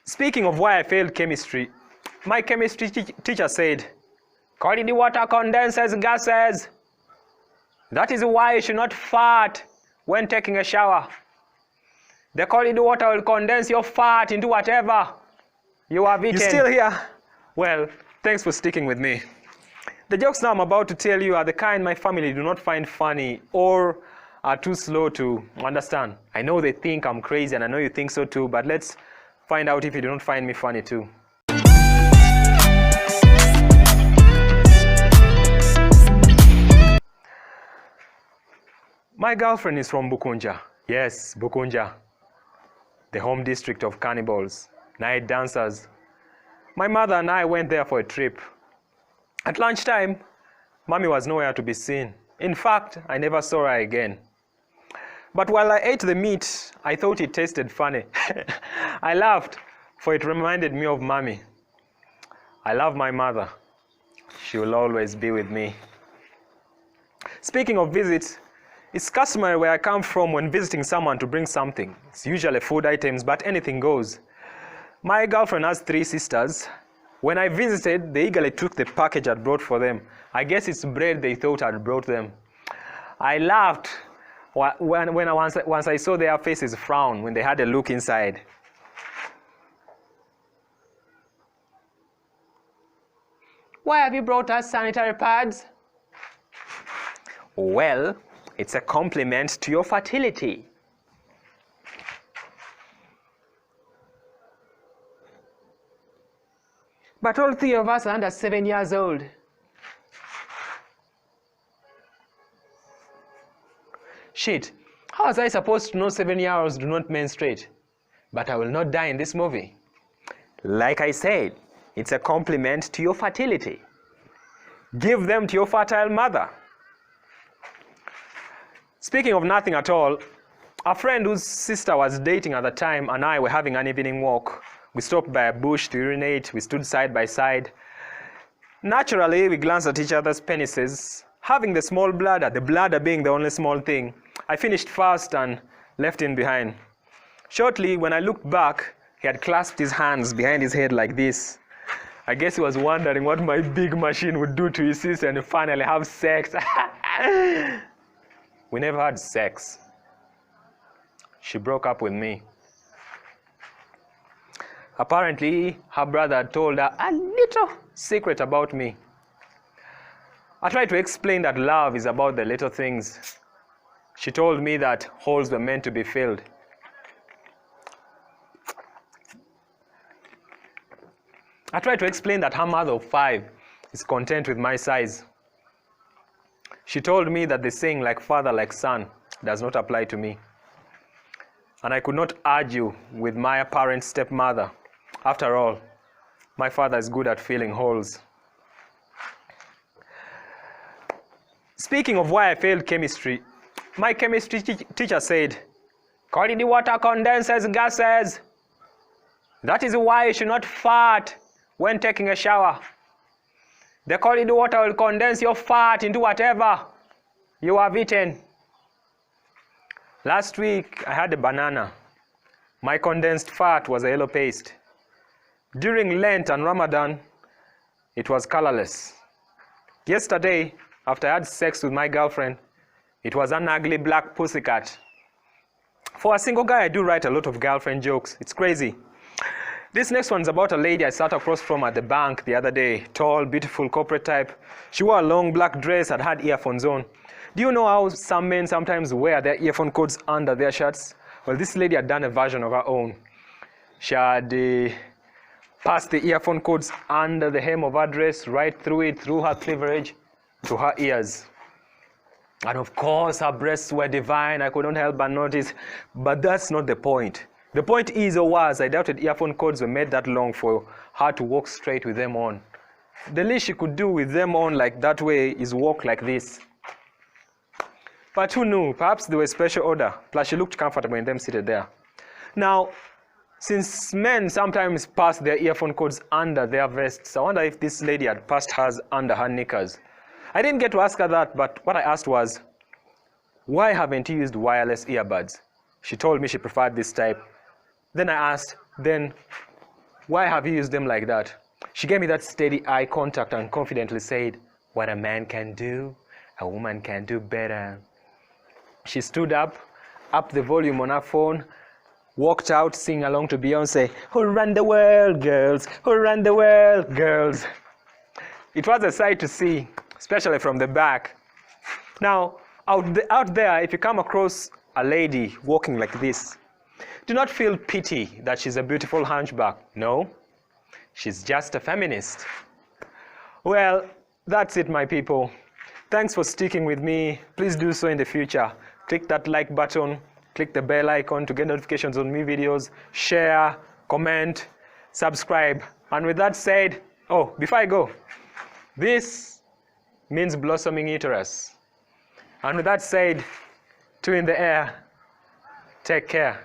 Speaking of why I failed chemistry, my chemistry teacher said, "Calling the water condenses gases. That is why you should not fart when taking a shower. The cold water will condense your fat into whatever you have eaten." You still here? Well, thanks for sticking with me. The jokes now I'm about to tell you are the kind my family do not find funny or are too slow to understand. I know they think I'm crazy and I know you think so too, but let's find out if you do not find me funny too. My girlfriend is from Bukunja. Yes, Bukunja. The home district of cannibals, night dancers. My mother and I went there for a trip. At lunchtime, Mommy was nowhere to be seen. In fact, I never saw her again. But while I ate the meat, I thought it tasted funny. I laughed, for it reminded me of Mommy. I love my mother. She will always be with me. Speaking of visits, it's customary where I come from when visiting someone to bring something. It's usually food items, but anything goes. My girlfriend has 3 sisters. When I visited, they eagerly took the package I'd brought for them. I guess it's bread they thought I'd brought them. I laughed once I saw their faces frown when they had a look inside. "Why have you brought us sanitary pads?" "Well, it's a compliment to your fertility." "But all 3 of us are under 7 years old." Shit, how was I supposed to know 7-year-olds do not menstruate? But I will not die in this movie. Like I said, it's a compliment to your fertility. Give them to your fertile mother. Speaking of nothing at all, a friend whose sister was dating at the time and I were having an evening walk. We stopped by a bush to urinate. We stood side by side. Naturally, we glanced at each other's penises. Having the small bladder, the bladder being the only small thing, I finished first and left him behind. Shortly, when I looked back, he had clasped his hands behind his head like this. I guess he was wondering what my big machine would do to his sister and finally have sex. We never had sex. She broke up with me. Apparently, her brother had told her a little secret about me. I tried to explain that love is about the little things. She told me that holes were meant to be filled. I tried to explain that her mother of 5 is content with my size. She told me that the saying "like father, like son" does not apply to me. And I could not argue with my apparent stepmother. After all, my father is good at filling holes. Speaking of why I failed chemistry, my chemistry teacher said, "Calling the water condenses gases. That is why you should not fart when taking a shower. The cold water will condense your fat into whatever you have eaten." Last week, I had a banana. My condensed fat was a yellow paste. During Lent and Ramadan, it was colorless. Yesterday, after I had sex with my girlfriend, it was an ugly black pussycat. For a single guy, I do write a lot of girlfriend jokes. It's crazy. This next one's about a lady I sat across from at the bank the other day. Tall, beautiful, corporate type. She wore a long black dress and had earphones on. Do you know how some men sometimes wear their earphone cords under their shirts? Well, this lady had done a version of her own. She had passed the earphone cords under the hem of her dress, right through it, through her cleavage, to her ears. And of course, her breasts were divine. I couldn't help but notice. But that's not the point. The point is or was, I doubted earphone cords were made that long for her to walk straight with them on. The least she could do with them on like that way is walk like this. But who knew? Perhaps they were special order. Plus, she looked comfortable in them seated there. Now, since men sometimes pass their earphone cords under their vests, I wonder if this lady had passed hers under her knickers. I didn't get to ask her that, but what I asked was, "Why haven't you used wireless earbuds?" She told me she preferred this type. Then I asked, "Then Why have you used them like that? She gave me that steady eye contact and confidently said, what a man can do, a woman can do better. She stood up the volume on her phone, walked out, singing along to Beyonce, who run the world, girls, who run the world, girls. It was a sight to see, especially from the back. Now, out there, if you come across a lady walking like this, do not feel pity that she's a beautiful hunchback. No, she's just a feminist. Well, that's it, my people. Thanks for sticking with me. Please do so in the future. Click that like button, click the bell icon to get notifications on new videos, share, comment, subscribe. And with that said, oh, before I go, this means blossoming uterus. And with that said, two in the air, take care.